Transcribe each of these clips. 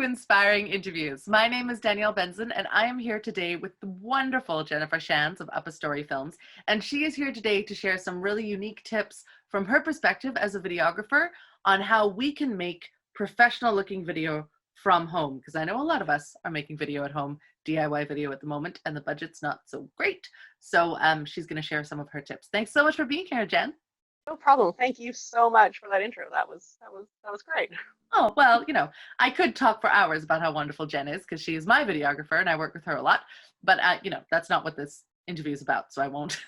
inspiring interviews. My name is Danielle Benzon, and I am here today with the wonderful Jennifer Shanse of UpperStory Films. And she is here today to share some really unique tips from her perspective as a videographer on how we can make professional looking video from home. Because I know a lot of us are making video at home, DIY video at the moment, and the budget's not so great. So she's going to share some of her tips. Thanks so much for being here, Jen. No problem. Thank you so much for that intro. That was great. Oh, well, you know, I could talk for hours about how wonderful Jen is because she is my videographer and I work with her a lot. But, you know, that's not what this interview is about, so I won't.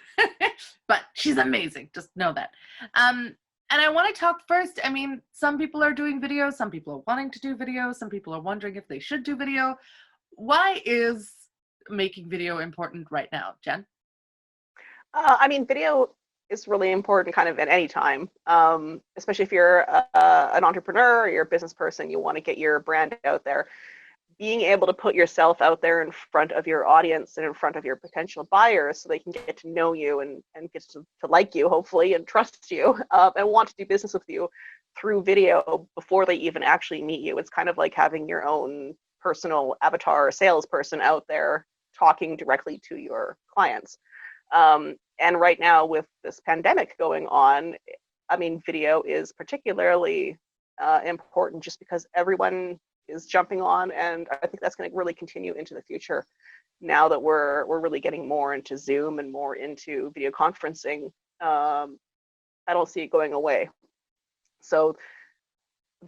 But she's amazing. Just know that. And I want to talk first. I mean, some people are doing video. Some people are wanting to do video. Some people are wondering if they should do video. Why is making video important right now, Jen? I mean, video is really important kind of at any time, especially if you're an entrepreneur or you're a business person, you want to get your brand out there. Being able to put yourself out there in front of your audience and in front of your potential buyers so they can get to know you and get to like you, hopefully, and trust you and want to do business with you through video before they even actually meet you. It's kind of like having your own personal avatar salesperson out there talking directly to your clients. And right now with this pandemic going on, I mean, video is particularly important just because everyone is jumping on, and I think that's going to really continue into the future. Now that we're really getting more into Zoom and more into video conferencing, I don't see it going away. So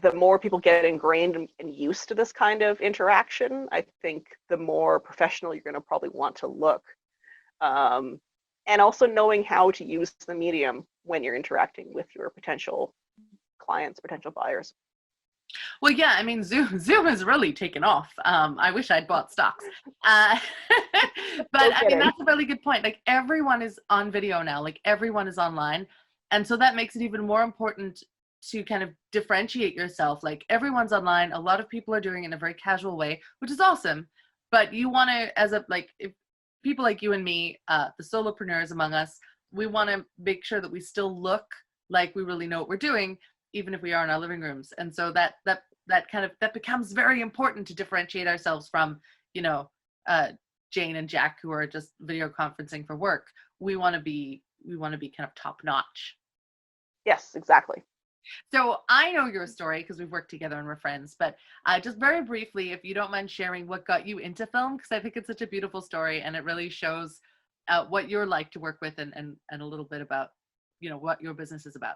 the more people get ingrained and used to this kind of interaction, I think the more professional you're going to probably want to look. And also knowing how to use the medium when you're interacting with your potential clients, potential buyers. Well, yeah, I mean, Zoom has really taken off. I wish I'd bought stocks. But I mean, that's a really good point. Like, everyone is on video now, like everyone is online. And so that makes it even more important to kind of differentiate yourself. Like, everyone's online. A lot of people are doing it in a very casual way, which is awesome. But you want to, as a, like, if people like you and me, the solopreneurs among us, we want to make sure that we still look like we really know what we're doing, even if we are in our living rooms. And so that becomes very important to differentiate ourselves from, you know, Jane and Jack, who are just video conferencing for work. We want to be kind of top notch. Yes, exactly. So I know your story because we've worked together and we're friends, but just very briefly, if you don't mind sharing what got you into film, because I think it's such a beautiful story and it really shows what you're like to work with and a little bit about, you know, what your business is about.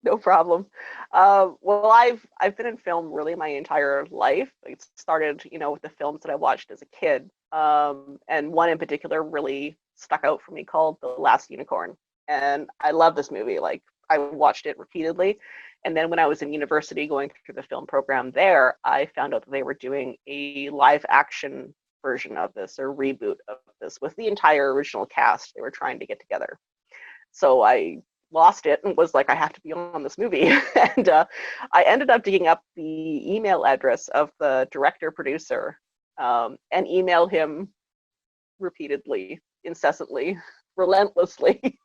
No problem. Well, I've been in film really my entire life. It started, you know, with the films that I watched as a kid, and one in particular really stuck out for me called The Last Unicorn. And I love this movie. Like, I watched it repeatedly. And then when I was in university going through the film program there, I found out that they were doing a live action version of this, or reboot of this, with the entire original cast they were trying to get together. So I lost it and was like, I have to be on this movie. And I ended up digging up the email address of the director producer and emailed him repeatedly, incessantly, relentlessly,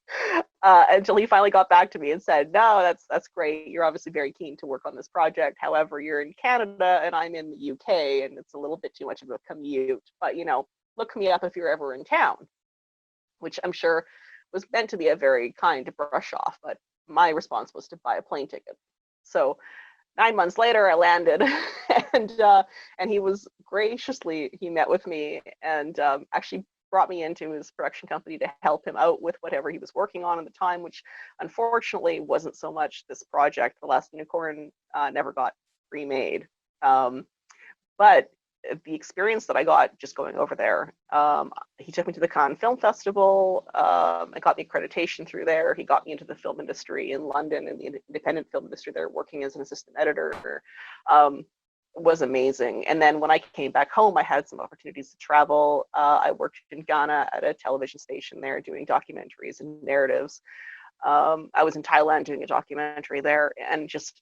until he finally got back to me and said, no, that's great. You're obviously very keen to work on this project. However, you're in Canada and I'm in the UK, and it's a little bit too much of a commute. But, you know, look me up if you're ever in town, which I'm sure was meant to be a very kind brush off. But my response was to buy a plane ticket. So 9 months later, I landed, and he was he met with me and actually brought me into his production company to help him out with whatever he was working on at the time, which unfortunately wasn't so much this project. The Last Unicorn never got remade. But the experience that I got just going over there, he took me to the Cannes Film Festival. I got the accreditation through there. He got me into the film industry in London, in the independent film industry there, working as an assistant editor. Was amazing. And then when I came back home, I had some opportunities to travel. I worked in Ghana at a television station there doing documentaries and narratives. I was in Thailand doing a documentary there, and just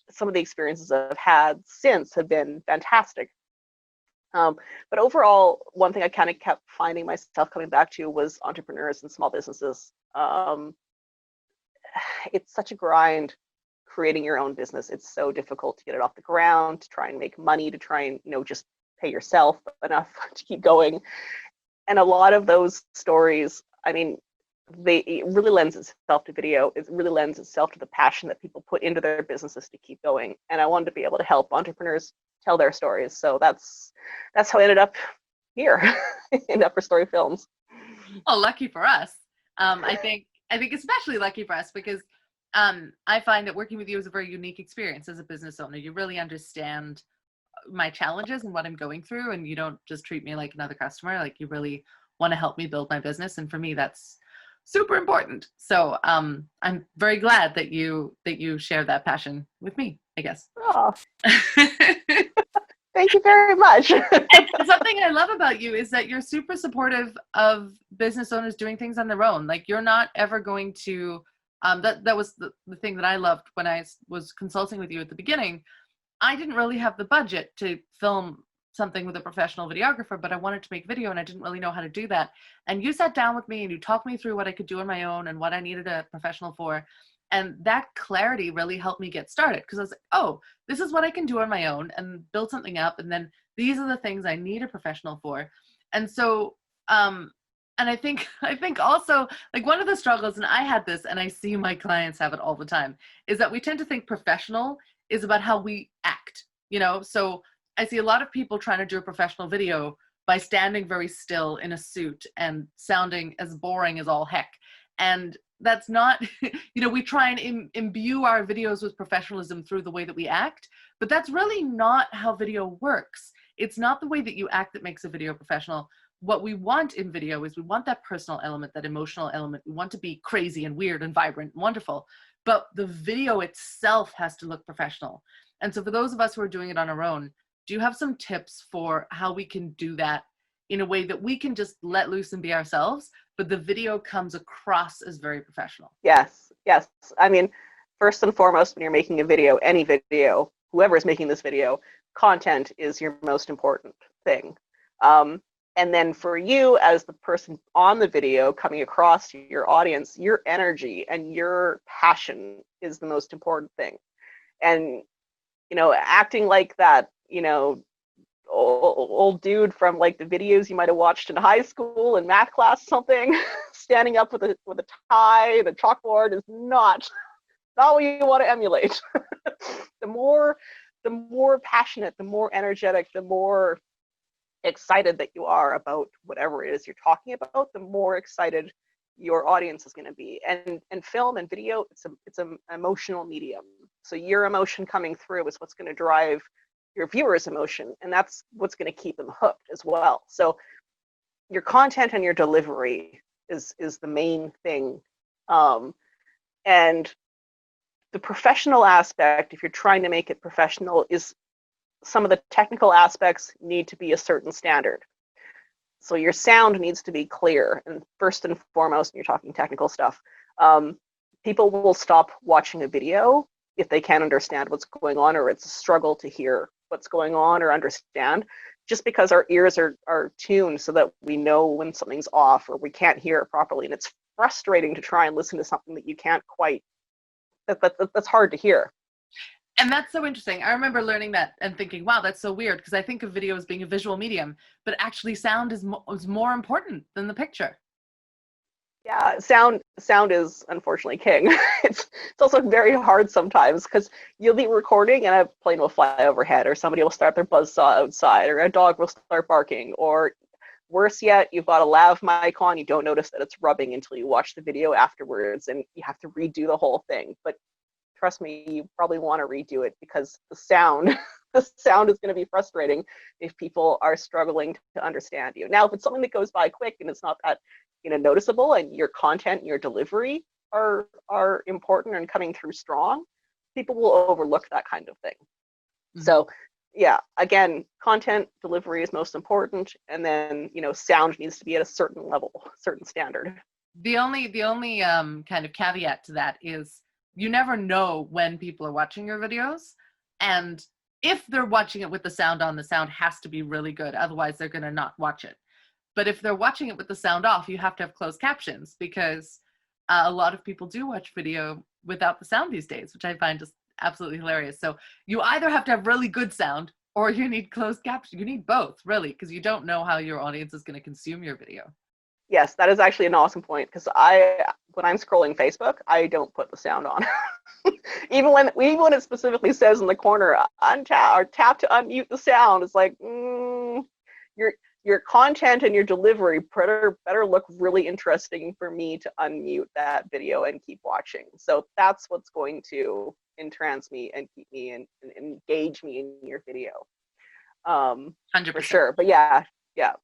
some of the experiences I've had since have been fantastic. But overall, one thing I kind of kept finding myself coming back to was entrepreneurs and small businesses. It's such a grind creating your own business, it's so difficult to get it off the ground, to try and make money, to try and, just pay yourself enough to keep going. And a lot of those stories, I mean, it really lends itself to video. It really lends itself to the passion that people put into their businesses to keep going. And I wanted to be able to help entrepreneurs tell their stories. So that's how I ended up here in UpperStory Films. Oh, lucky for us. I think especially lucky for us because I find that working with you is a very unique experience as a business owner. You really understand my challenges and what I'm going through, and you don't just treat me like another customer. Like, you really want to help me build my business, and for me that's super important. So I'm very glad that you share that passion with me, I guess. Oh. Thank you very much. And something I love about you is that you're super supportive of business owners doing things on their own. Like, you're not ever going to that was the thing that I loved when I was consulting with you at the beginning. I didn't really have the budget to film something with a professional videographer, but I wanted to make video and I didn't really know how to do that. And you sat down with me and you talked me through what I could do on my own and what I needed a professional for. And that clarity really helped me get started, because I was like, oh, this is what I can do on my own and build something up. And then these are the things I need a professional for. And so, and I think also, like, one of the struggles, and I had this, and I see my clients have it all the time, is that we tend to think professional is about how we act, So I see a lot of people trying to do a professional video by standing very still in a suit and sounding as boring as all heck. And that's not, we try and imbue our videos with professionalism through the way that we act, but that's really not how video works. It's not the way that you act that makes a video professional. What we want in video is we want that personal element, that emotional element. We want to be crazy and weird and vibrant and wonderful, but the video itself has to look professional. And so for those of us who are doing it on our own, do you have some tips for how we can do that in a way that we can just let loose and be ourselves, but the video comes across as very professional? Yes. I mean, first and foremost, when you're making a video, any video, whoever is making this video, content is your most important thing. And then for you as the person on the video coming across to your audience, your energy and your passion is the most important thing. And, acting like that, old dude from like the videos you might have watched in high school in math class or something, standing up with a tie and a chalkboard is not what you want to emulate. The more passionate, the more energetic, the more excited that you are about whatever it is you're talking about, the more excited your audience is going to be. And film and video, it's an emotional medium. So your emotion coming through is what's going to drive your viewers' emotion, and that's what's going to keep them hooked as well. So your content and your delivery is the main thing. And the professional aspect, if you're trying to make it professional, is some of the technical aspects need to be a certain standard. So your sound needs to be clear. And first and foremost, when you're talking technical stuff, people will stop watching a video if they can't understand what's going on, or it's a struggle to hear what's going on or understand, just because our ears are tuned so that we know when something's off or we can't hear it properly. And it's frustrating to try and listen to something that you can't quite, that's hard to hear. And that's so interesting. I remember learning that and thinking, wow, that's so weird, because I think of video as being a visual medium, but actually sound is more important than the picture. Yeah, sound is unfortunately king. It's also very hard sometimes, because you'll be recording and a plane will fly overhead, or somebody will start their buzzsaw outside, or a dog will start barking, or worse yet, you've got a lav mic on, you don't notice that it's rubbing until you watch the video afterwards, and you have to redo the whole thing. But trust me, you probably want to redo it, because the sound is going to be frustrating if people are struggling to understand you. Now, if it's something that goes by quick and it's not that noticeable, and your content and your delivery are important and coming through strong, people will overlook that kind of thing. Mm-hmm. So yeah, again, content delivery is most important, and then sound needs to be at a certain level, certain standard. The only kind of caveat to that is you never know when people are watching your videos, and if they're watching it with the sound on, the sound has to be really good, otherwise they're going to not watch it. But if they're watching it with the sound off, you have to have closed captions, because a lot of people do watch video without the sound these days, which I find just absolutely hilarious. So you either have to have really good sound or you need closed caption. You need both, really, because you don't know how your audience is going to consume your video. Yes, that is actually an awesome point, because when I'm scrolling Facebook, I don't put the sound on. even when it specifically says in the corner, untap or tap to unmute the sound, it's like, your content and your delivery better look really interesting for me to unmute that video and keep watching. So that's what's going to entrance me and keep me and engage me in your video. 100%. For sure. But yeah,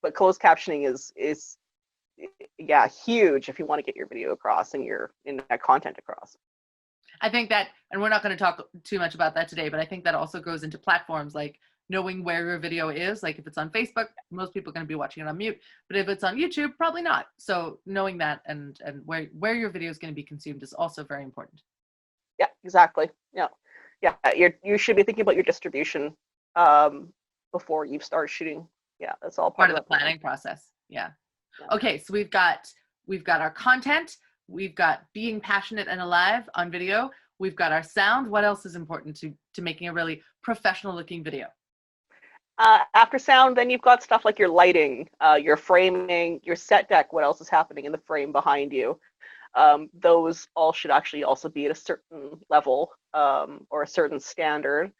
but closed captioning is huge if you want to get your video across and your content across. I think that, and we're not going to talk too much about that today, but I think that also goes into platforms like knowing where your video is. Like if it's on Facebook, most people are going to be watching it on mute, but if it's on YouTube, probably not. So knowing that and where your video is going to be consumed is also very important. Yeah, exactly. Yeah. You should be thinking about your distribution before you start shooting. Yeah, that's all part of the planning process. Yeah. Okay, so we've got our content, we've got being passionate and alive on video, we've got our sound. What else is important to making a really professional looking video? After sound, then you've got stuff like your lighting, your framing, your set deck, what else is happening in the frame behind you. Those all should actually also be at a certain level or a certain standard.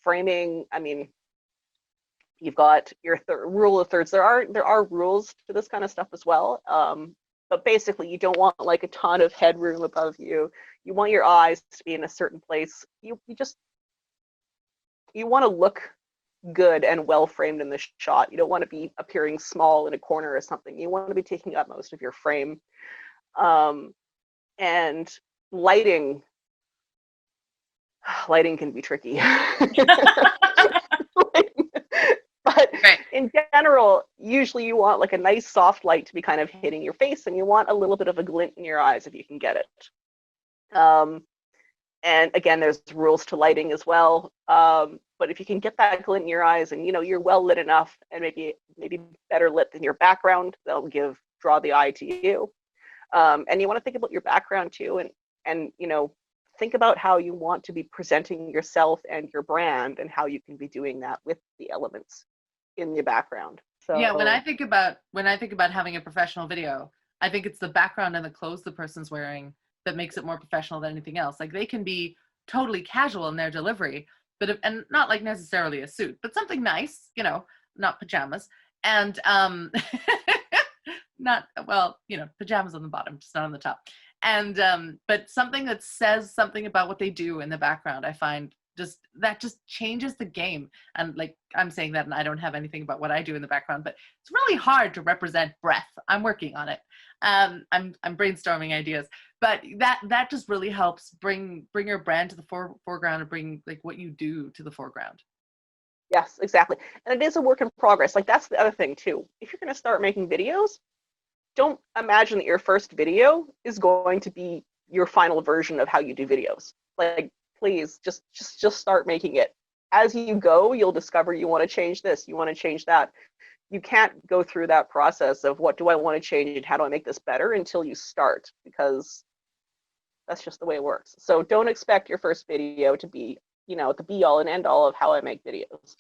Framing, I mean, you've got your rule of thirds. There are rules to this kind of stuff as well. But basically, you don't want like a ton of headroom above you. You want your eyes to be in a certain place. You want to look good and well framed in the shot. You don't want to be appearing small in a corner or something. You want to be taking up most of your frame. And lighting can be tricky. But in general, usually you want like a nice soft light to be kind of hitting your face, and you want a little bit of a glint in your eyes if you can get it. And again, there's rules to lighting as well. But if you can get that glint in your eyes and you're well lit enough and maybe better lit than your background, that'll draw the eye to you. And you want to think about your background too, and think about how you want to be presenting yourself and your brand and how you can be doing that with the elements in the background. So yeah, when I think about having a professional video, I think it's the background and the clothes the person's wearing that makes it more professional than anything else. Like they can be totally casual in their delivery, and not like necessarily a suit, but something nice, not pajamas, and not, well, pajamas on the bottom, just not on the top. And but something that says something about what they do in the background, I find just changes the game. And like I'm saying that, and I don't have anything about what I do in the background, but it's really hard to represent breath. I'm working on it. I'm brainstorming ideas, but that just really helps bring your brand to the foreground and bring like what you do to the foreground. Yes, exactly. And it is a work in progress. Like that's the other thing too. If you're going to start making videos, don't imagine that your first video is going to be your final version of how you do videos. Like, please just start making it. As you go, you'll discover you want to change this, you want to change that. You can't go through that process of what do I want to change and how do I make this better until you start, because that's just the way it works. So don't expect your first video to be, the be all and end all of how I make videos.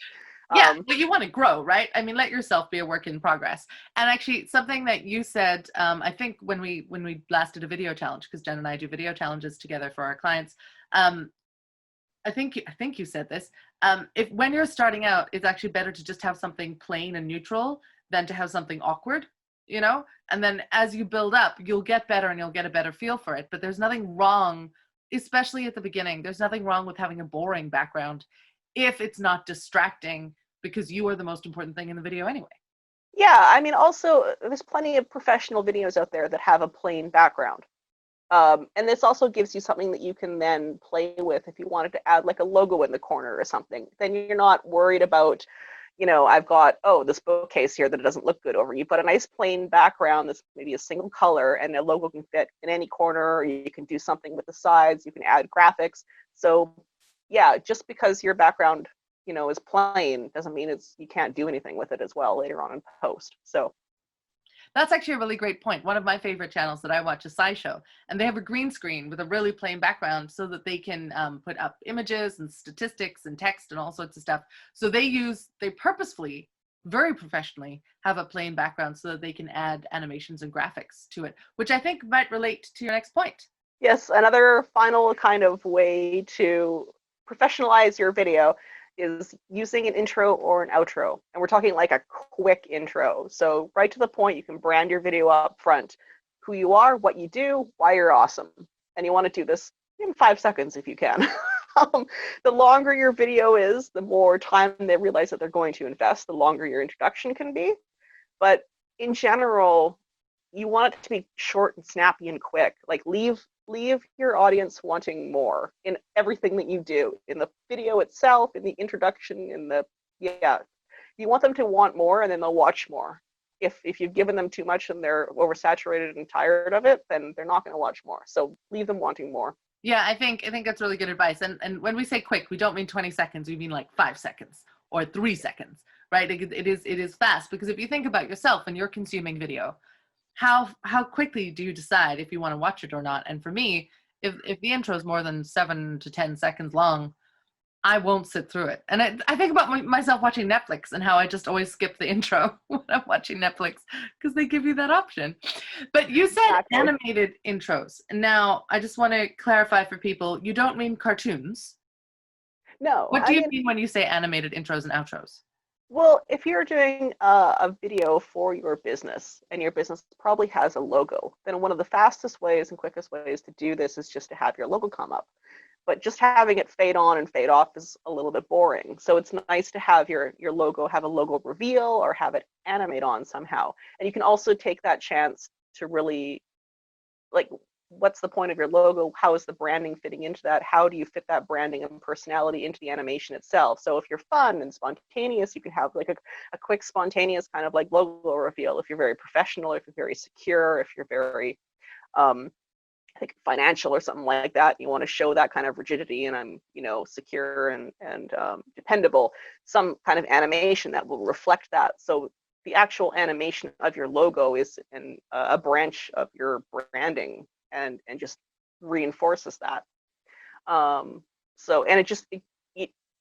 Yeah, but you want to grow, right? I mean, let yourself be a work in progress. And actually, something that you said, I think when we last did a video challenge, because Jen and I do video challenges together for our clients, I think you said this. When you're starting out, it's actually better to just have something plain and neutral than to have something awkward, And then as you build up, you'll get better and you'll get a better feel for it. But there's nothing wrong, especially at the beginning. There's nothing wrong with having a boring background if it's not distracting, because you are the most important thing in the video anyway. Yeah, I mean, also, there's plenty of professional videos out there that have a plain background. And this also gives you something that you can then play with if you wanted to add like a logo in the corner or something. Then you're not worried about, I've got, this bookcase here that it doesn't look good over. You've got a nice plain background that's maybe a single color, and the logo can fit in any corner, or you can do something with the sides, you can add graphics. So yeah, just because your background is plain doesn't mean you can't do anything with it as well later on in post. So That's actually a really great point. One of my favorite channels that I watch is SciShow, and they have a green screen with a really plain background so that they can put up images and statistics and text and all sorts of stuff. So they purposefully, very professionally, have a plain background so that they can add animations and graphics to it, which I think might relate to your next point. Yes, another final kind of way to professionalize your video is using an intro or an outro. And we're talking like a quick intro. So right to the point, you can brand your video up front, who you are, what you do, why you're awesome. And you want to do this in 5 seconds if you can. The longer your video is, the more time they realize that they're going to invest, the longer your introduction can be. But in general, you want it to be short and snappy and quick. Like leave your audience wanting more in everything that you do, in the video itself, in the introduction, in the you want them to want more, and then they'll watch more. If you've given them too much and they're oversaturated and tired of it, then they're not going to watch more. So leave them wanting more. Yeah, I think that's really good advice. And when we say quick, we don't mean 20 seconds. We mean like 5 seconds or 3 seconds, right? It is fast, because if you think about yourself and you're consuming video, how quickly do you decide if you want to watch it or not? And for me, if the intro is more than 7 to 10 seconds long, I won't sit through it. And I think about myself watching Netflix and how I just always skip the intro when I'm watching Netflix, because they give you that option. But you said Exactly. Animated intros. Now, I just want to clarify for people, you don't mean cartoons. No. What do you mean when you say animated intros and outros? Well, if you're doing a video for your business and your business probably has a logo, then one of the fastest ways and quickest ways to do this is just to have your logo come up. But just having it fade on and fade off is a little bit boring. So it's nice to have your logo have a logo reveal or have it animate on somehow. And you can also take that chance to really, like, what's the point of your logo? How is the branding fitting into that? How do you fit that branding and personality into the animation itself? So if you're fun and spontaneous, you can have like a quick spontaneous kind of like logo reveal. If you're very professional, if you're very secure, if you're very like financial or something like that, you want to show that kind of rigidity and I'm secure and dependable, some kind of animation that will reflect that. So the actual animation of your logo is a branch of your branding and just reinforces that. So and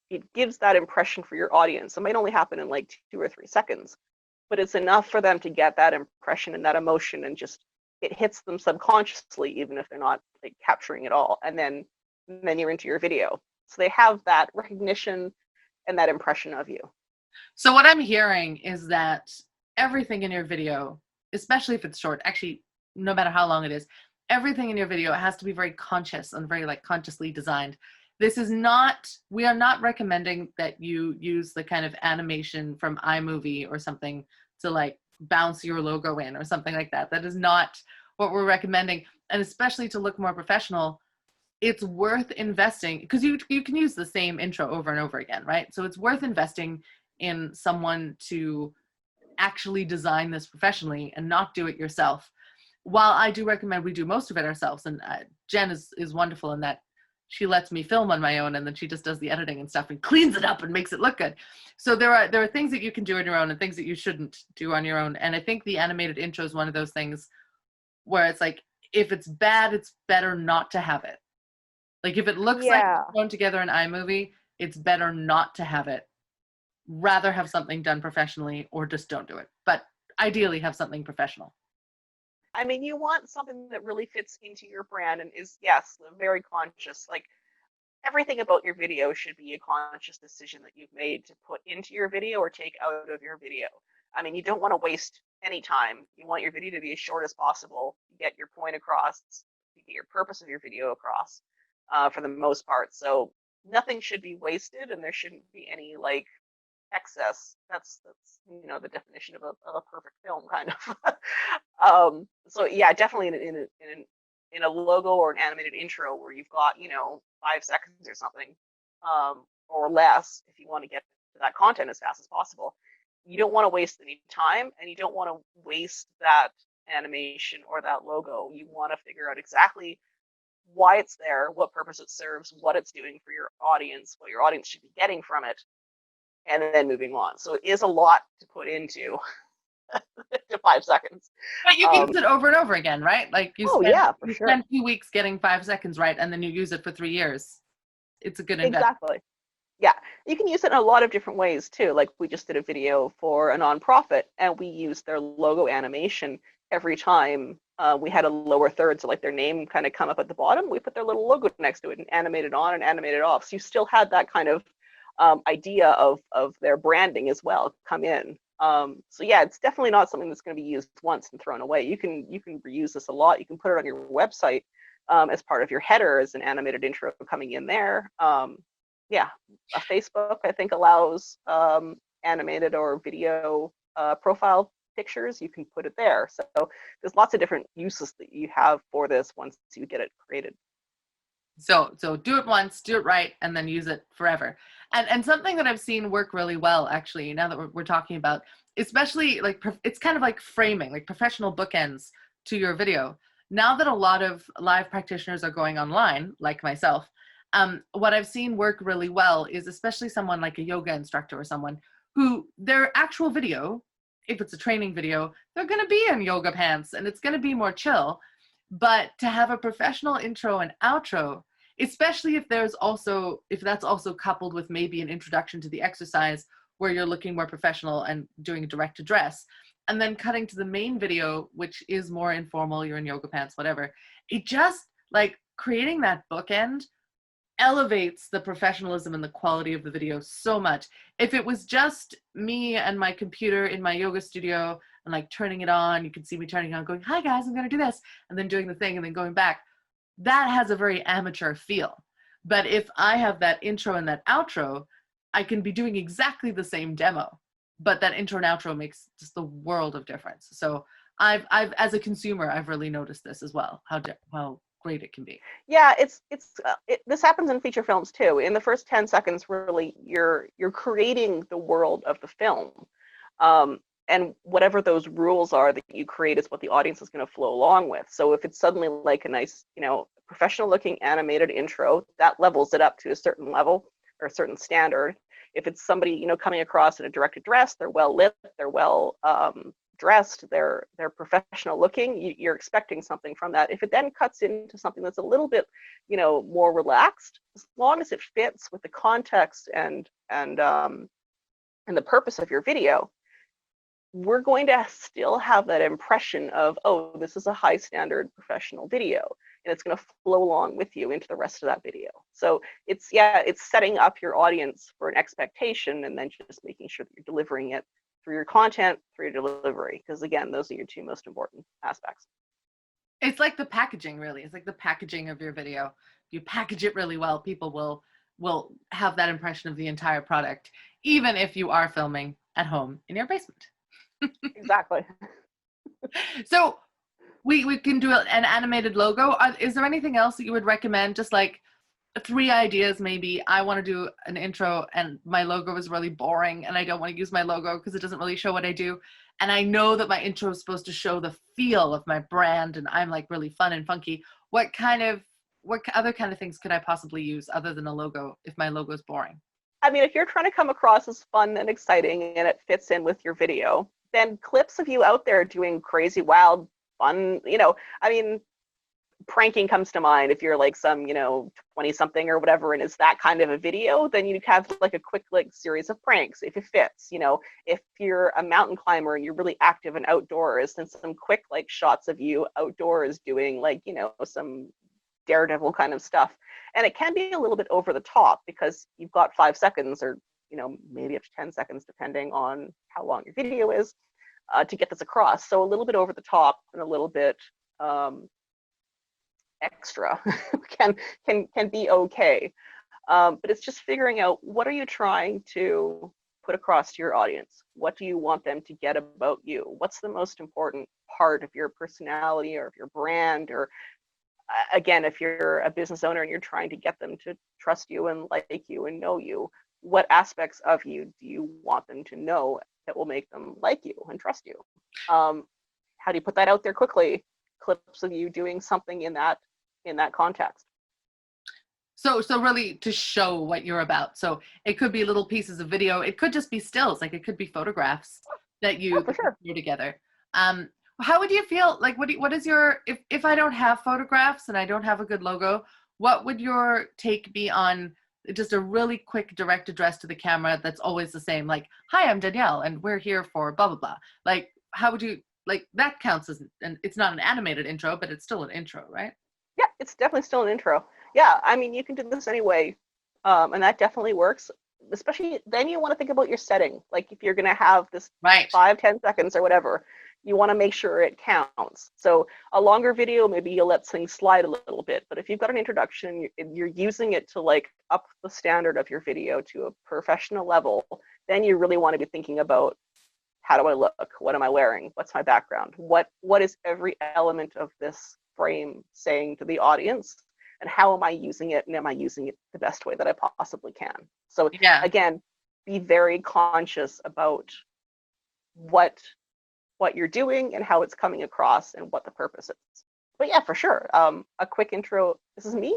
it gives that impression for your audience. It might only happen in like 2 or 3 seconds, but it's enough for them to get that impression and that emotion, and just it hits them subconsciously, even if they're not like capturing it all. And then you're into your video. So they have that recognition and that impression of you. So what I'm hearing is that everything in your video, especially if it's short, actually, no matter how long it is, everything in your video has to be very conscious and very like consciously designed. We are not recommending that you use the kind of animation from iMovie or something to like bounce your logo in or something like that. That is not what we're recommending. And especially to look more professional, it's worth investing, because you can use the same intro over and over again, right? So it's worth investing in someone to actually design this professionally and not do it yourself. While I do recommend we do most of it ourselves, and Jen is wonderful in that she lets me film on my own, and then she just does the editing and stuff and cleans it up and makes it look good. So there are things that you can do on your own and things that you shouldn't do on your own. And I think the animated intro is one of those things where it's like, if it's bad, it's better not to have it. Like if it looks like it's thrown together in iMovie, it's better not to have it. Rather have something done professionally, or just don't do it. But ideally have something professional. I mean, you want something that really fits into your brand and is, yes, very conscious. Like everything about your video should be a conscious decision that you've made to put into your video or take out of your video. I mean, you don't want to waste any time. You want your video to be as short as possible, get your point across, get your purpose of your video across for the most part. So nothing should be wasted, and there shouldn't be any like excess. That's the definition of a perfect film, kind of. So yeah, definitely in a logo or an animated intro where you've got 5 seconds or something, or less, if you want to get to that content as fast as possible. You don't want to waste any time, and you don't want to waste that animation or that logo. You want to figure out exactly why it's there, what purpose it serves, what it's doing for your audience, what your audience should be getting from it, and then moving on. So it is a lot to put into to 5 seconds. But you can use it over and over again, right? Like Oh yeah, for you sure. spend 2 weeks getting 5 seconds right, and then you use it for 3 years. It's a good investment. Exactly. Yeah, you can use it in a lot of different ways too. Like we just did a video for a nonprofit, and we used their logo animation every time we had a lower third, so like their name kind of come up at the bottom. We put their little logo next to it and animated on and animated off. So you still had that kind of idea of their branding as well come in. So yeah, it's definitely not something that's going to be used once and thrown away. You can reuse this a lot. You can put it on your website as part of your header as an animated intro coming in there. Yeah, Facebook I think allows animated or video profile pictures. You can put it there. So there's lots of different uses that you have for this once you get it created. So do it once, do it right, and then use it forever. And something that I've seen work really well, actually, now that we're talking about, especially like it's kind of like framing, like professional bookends to your video. Now that a lot of live practitioners are going online, like myself, what I've seen work really well is especially someone like a yoga instructor or someone who their actual video, if it's a training video, they're going to be in yoga pants and it's going to be more chill. But to have a professional intro and outro, especially if that's also coupled with maybe an introduction to the exercise where you're looking more professional and doing a direct address, and then cutting to the main video, which is more informal, you're in yoga pants, whatever, it just like creating that bookend elevates the professionalism and the quality of the video so much. If it was just me and my computer in my yoga studio and like turning it on, you can see me turning it on going, hi guys, I'm going to do this, and then doing the thing and then going back, that has a very amateur feel. But if I have that intro and that outro, I can be doing exactly the same demo, but that intro and outro makes just the world of difference. So I've as a consumer, I've really noticed this as well, how great it can be. Yeah, this happens in feature films too. In the first 10 seconds, really, you're creating the world of the film. And whatever those rules are that you create is what the audience is going to flow along with. So if it's suddenly like a nice, professional looking animated intro, that levels it up to a certain level or a certain standard. If it's somebody, coming across in a direct address, they're well lit, they're well dressed, they're professional looking, you're expecting something from that. If it then cuts into something that's a little bit, more relaxed, as long as it fits with the context and the purpose of your video, we're going to still have that impression of, oh, this is a high standard professional video, and it's going to flow along with you into the rest of that video. So it's setting up your audience for an expectation and then just making sure that you're delivering it through your content, through your delivery, because again, those are your two most important aspects. It's like the packaging, really. It's like the packaging of your video. If you package it really well, people will have that impression of the entire product, even if you are filming at home in your basement. Exactly. So we can do an animated logo. Is there anything else that you would recommend? Just like 3 ideas, maybe. I want to do an intro and my logo is really boring and I don't want to use my logo because it doesn't really show what I do. And I know that my intro is supposed to show the feel of my brand and I'm like really fun and funky. What other kind of things could I possibly use other than a logo if my logo is boring? I mean, if you're trying to come across as fun and exciting and it fits in with your video, then clips of you out there doing crazy, wild, fun, pranking comes to mind. If you're like some, 20 something or whatever, and it's that kind of a video, then you have like a quick series of pranks if it fits. If you're a mountain climber and you're really active and outdoors, then some quick shots of you outdoors doing some daredevil kind of stuff. And it can be a little bit over the top because you've got 5 seconds or maybe up to 10 seconds depending on how long your video is to get this across. So a little bit over the top and a little bit extra can be okay. But it's just figuring out, what are you trying to put across to your audience? What do you want them to get about you? What's the most important part of your personality or of your brand? Or again, if you're a business owner and you're trying to get them to trust you and like you and know you, what aspects of you do you want them to know that will make them like you and trust you? How do you put that out there quickly? Clips of you doing something in that context. So really to show what you're about. So it could be little pieces of video. It could just be stills, like it could be photographs. that Yeah, you for sure. do together. How would you feel like, what is your, if I don't have photographs and I don't have a good logo, what would your take be on just a really quick direct address to the camera that's always the same, like, hi, I'm Danielle and we're here for blah blah blah? Like, how would you, like, that counts as, and it's not an animated intro, but it's still an intro, right? Yeah, it's definitely still an intro. Yeah, I mean, you can do this anyway, and that definitely works. Especially then, you want to think about your setting. Like if you're going to have this Right. 5, 10 seconds or whatever, you want to make sure it counts. So a longer video, maybe you'll let things slide a little bit. But if you've got an introduction, you're using it to like up the standard of your video to a professional level, then you really want to be thinking about, how do I look? What am I wearing? What's my background? What is every element of this frame saying to the audience? And how am I using it? And am I using it the best way that I possibly can? So Yeah. again, be very conscious about what you're doing and how it's coming across and what the purpose is. But yeah, for sure. A quick intro. This is me.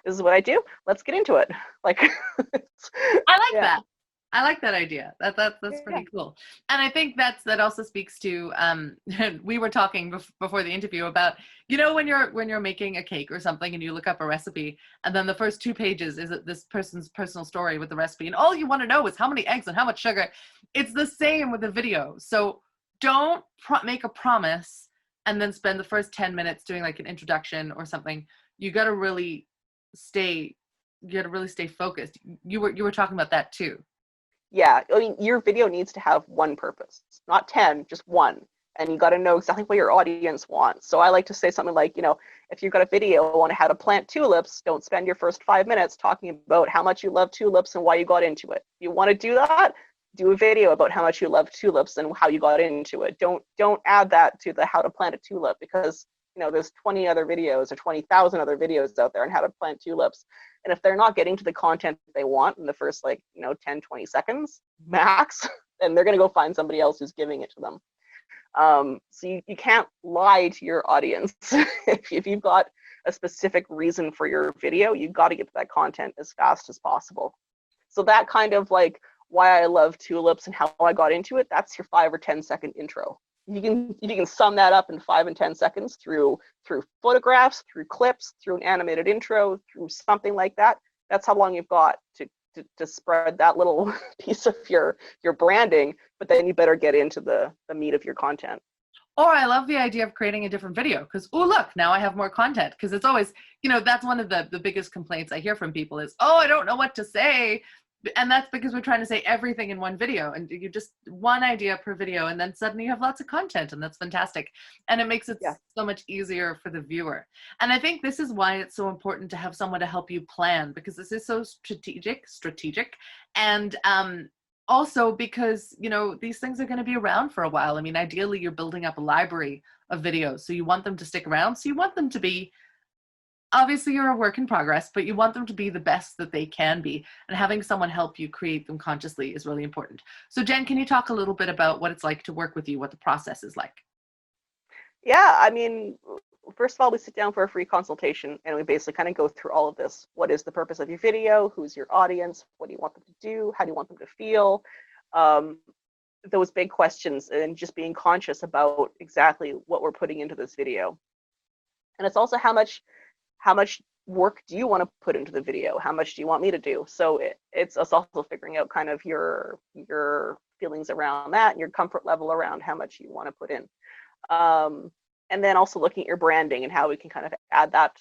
This is what I do. Let's get into it. Like, I like yeah. that. I like that idea. That's Yeah. pretty cool. And I think that also speaks to, we were talking before the interview about, when you're making a cake or something and you look up a recipe and then the first 2 pages is this person's personal story with the recipe and all you want to know is how many eggs and how much sugar. It's the same with a video. So don't make a promise and then spend the first 10 minutes doing like an introduction or something. You got to really stay focused. You were talking about that too. Yeah, I mean, your video needs to have one purpose, not 10, just one. And you got to know exactly what your audience wants. So I like to say something like, if you've got a video on how to plant tulips, don't spend your first 5 minutes talking about how much you love tulips and why you got into it. If you want to do that, do a video about how much you love tulips and how you got into it. Don't add that to the how to plant a tulip, because there's 20 other videos or 20,000 other videos out there on how to plant tulips. And if they're not getting to the content they want in the first 10, 20 seconds max, then they're going to go find somebody else who's giving it to them. So you can't lie to your audience. If you've got a specific reason for your video, you've got to get to that content as fast as possible. So that kind of like why I love tulips and how I got into it, that's your 5 or 10 second intro. You can sum that up in 5 and 10 seconds through photographs, through clips, through an animated intro, through something like that. That's how long you've got to spread that little piece of your branding. But then you better get into the meat of your content. Or I love the idea of creating a different video because, oh, look, now I have more content. Because it's always, that's one of the biggest complaints I hear from people is, oh, I don't know what to say. And that's because we're trying to say everything in one video, and you just one idea per video, and then suddenly you have lots of content, and that's fantastic. And it makes it so much easier for the viewer. And I think this is why it's so important to have someone to help you plan, because this is so strategic, and also because these things are going to be around for a while. I mean, ideally, you're building up a library of videos, so you want them to stick around. So you want them to be, obviously you're a work in progress, but you want them to be the best that they can be, and having someone help you create them consciously is really important. So Jen, can you talk a little bit about what it's like to work with you, what the process is like? Yeah, I mean, first of all, we sit down for a free consultation and we basically kind of go through all of this. What is the purpose of your video? Who's your audience? What do you want them to do? How do you want them to feel? Those big questions, and just being conscious about exactly what we're putting into this video. And it's also how much work do you want to put into the video? How much do you want me to do? So it's us also figuring out kind of your feelings around that and your comfort level around how much you want to put in. And then also looking at your branding and how we can kind of add that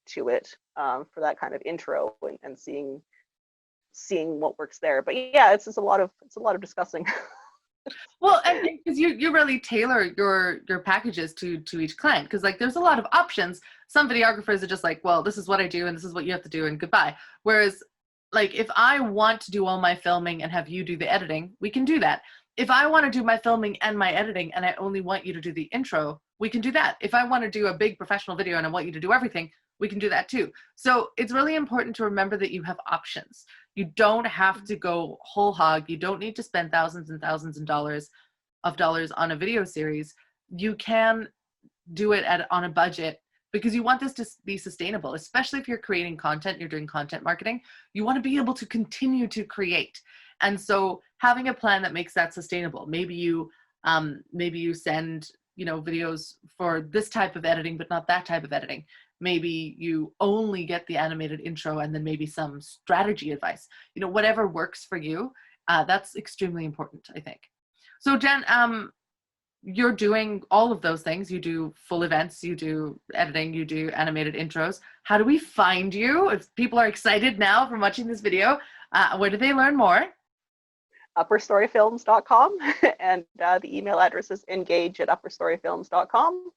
to it for that kind of intro and seeing what works there. But yeah, it's a lot of discussing. Well, and because you really tailor your packages to each client, because like there's a lot of options. Some videographers are just like, well, this is what I do and this is what you have to do and goodbye. Whereas like if I want to do all my filming and have you do the editing, we can do that. If I want to do my filming and my editing and I only want you to do the intro, we can do that. If I want to do a big professional video and I want you to do everything, we can do that too. So it's really important to remember that you have options. You don't have to go whole hog. You don't need to spend thousands and thousands of dollars on a video series. You can do it on a budget because you want this to be sustainable, especially if you're creating content, you're doing content marketing. You want to be able to continue to create. And so having a plan that makes that sustainable. Maybe you Maybe you send, videos for this type of editing, but not that type of editing. Maybe you only get the animated intro and then maybe some strategy advice, whatever works for you. That's extremely important, I think. So Jen, you're doing all of those things. You do full events, you do editing, you do animated intros. How do we find you? If people are excited now from watching this video, where do they learn more? UpperStoryFilms.com, and the email address is engage@UpperStoryFilms.com.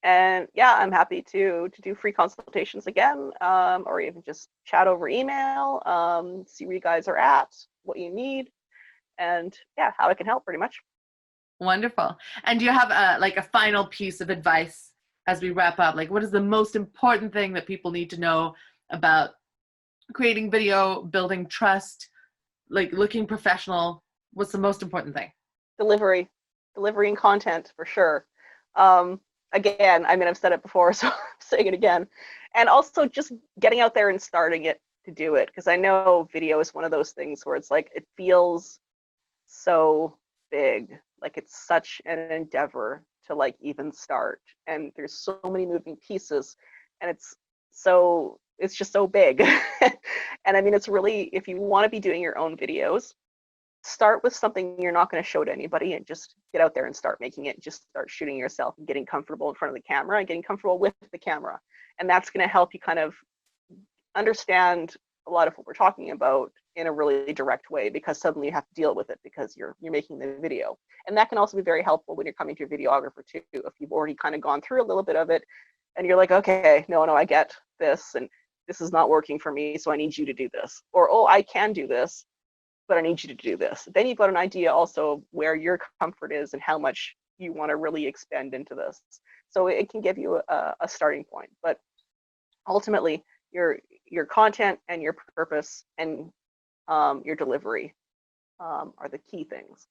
And yeah, I'm happy to do free consultations again, or even just chat over email, see where you guys are at, what you need, and yeah, how I can help pretty much. Wonderful. And do you have a final piece of advice as we wrap up? Like, what is the most important thing that people need to know about creating video, building trust, like looking professional? What's the most important thing? Delivering content for sure. Again, I mean, I've said it before, so I'm saying it again. And also just getting out there and starting it to do it. Because I know video is one of those things where it's like, it feels so big. Like it's such an endeavor to like even start. And there's so many moving pieces, and it's just so big. And I mean, it's really, if you want to be doing your own videos, start with something you're not going to show to anybody and just get out there and start making it. Just start shooting yourself and getting comfortable in front of the camera and getting comfortable with the camera. And that's going to help you kind of understand a lot of what we're talking about in a really direct way, because suddenly you have to deal with it because you're making the video. And that can also be very helpful when you're coming to your videographer too. If you've already kind of gone through a little bit of it and you're like, okay, no, I get this, and this is not working for me, so I need you to do this. Or, oh, I can do this, but I need you to do this. Then you've got an idea also of where your comfort is and how much you want to really expend into this. So it can give you a starting point. But ultimately, your content and your purpose and your delivery are the key things.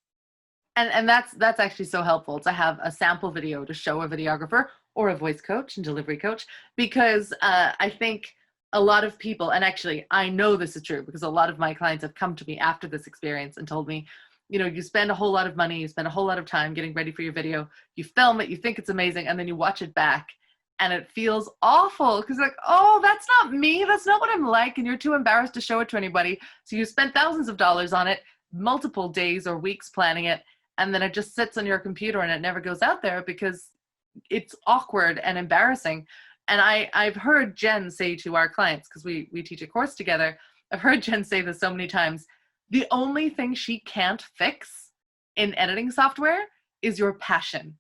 And that's actually so helpful to have a sample video to show a videographer or a voice coach and delivery coach, because I think a lot of people, and actually I know this is true because a lot of my clients have come to me after this experience and told me, you spend a whole lot of money, you spend a whole lot of time getting ready for your video, you film it, you think it's amazing, and then you watch it back and it feels awful because like, oh, that's not me, that's not what I'm like, and you're too embarrassed to show it to anybody. So you spent thousands of dollars on it, multiple days or weeks planning it, and then it just sits on your computer and it never goes out there because it's awkward and embarrassing. And I've heard Jen say to our clients, because we teach a course together, I've heard Jen say this so many times, the only thing she can't fix in editing software is your passion.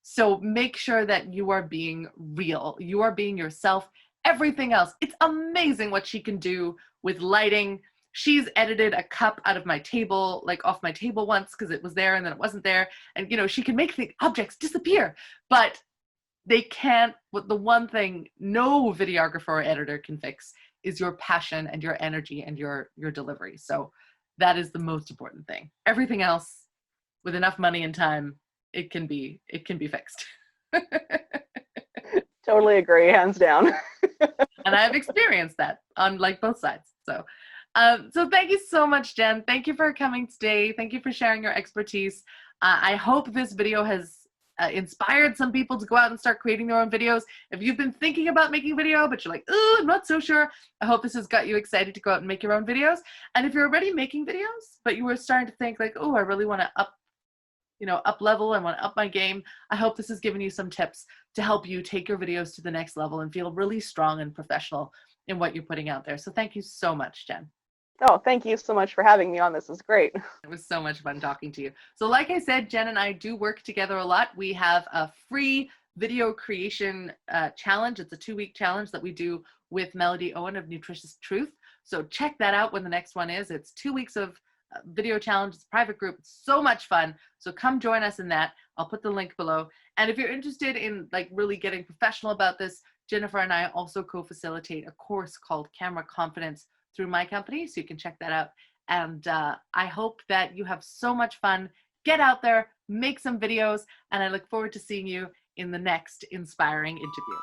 So make sure that you are being real, you are being yourself. Everything else, it's amazing what she can do with lighting. She's edited a cup out of my table, like off my table once because it was there and then it wasn't there. And she can make the objects disappear, but they can't, the one thing no videographer or editor can fix is your passion and your energy and your delivery. So that is the most important thing. Everything else, with enough money and time, it can be fixed. Totally agree, hands down. And I've experienced that on like both sides. So thank you so much, Jen. Thank you for coming today. Thank you for sharing your expertise. I hope this video has inspired some people to go out and start creating their own videos. If you've been thinking about making video, but you're like, oh, I'm not so sure, I hope this has got you excited to go out and make your own videos. And if you're already making videos, but you were starting to think like, oh, I really want to up level, I want to up my game, I hope this has given you some tips to help you take your videos to the next level and feel really strong and professional in what you're putting out there. So thank you so much, Jen. Oh, thank you so much for having me on. This is great. It was so much fun talking to you. So like I said, Jen and I do work together a lot. We have a free video creation challenge. It's a 2-week challenge that we do with Melody Owen of Nutritious Truth. So check that out when the next one is. It's 2 weeks of video challenge. It's a private group. It's so much fun. So come join us in that. I'll put the link below. And if you're interested in like really getting professional about this, Jennifer and I also co-facilitate a course called Camera Confidence through my company, so you can check that out. And I hope that you have so much fun. Get out there, make some videos, and I look forward to seeing you in the next inspiring interview.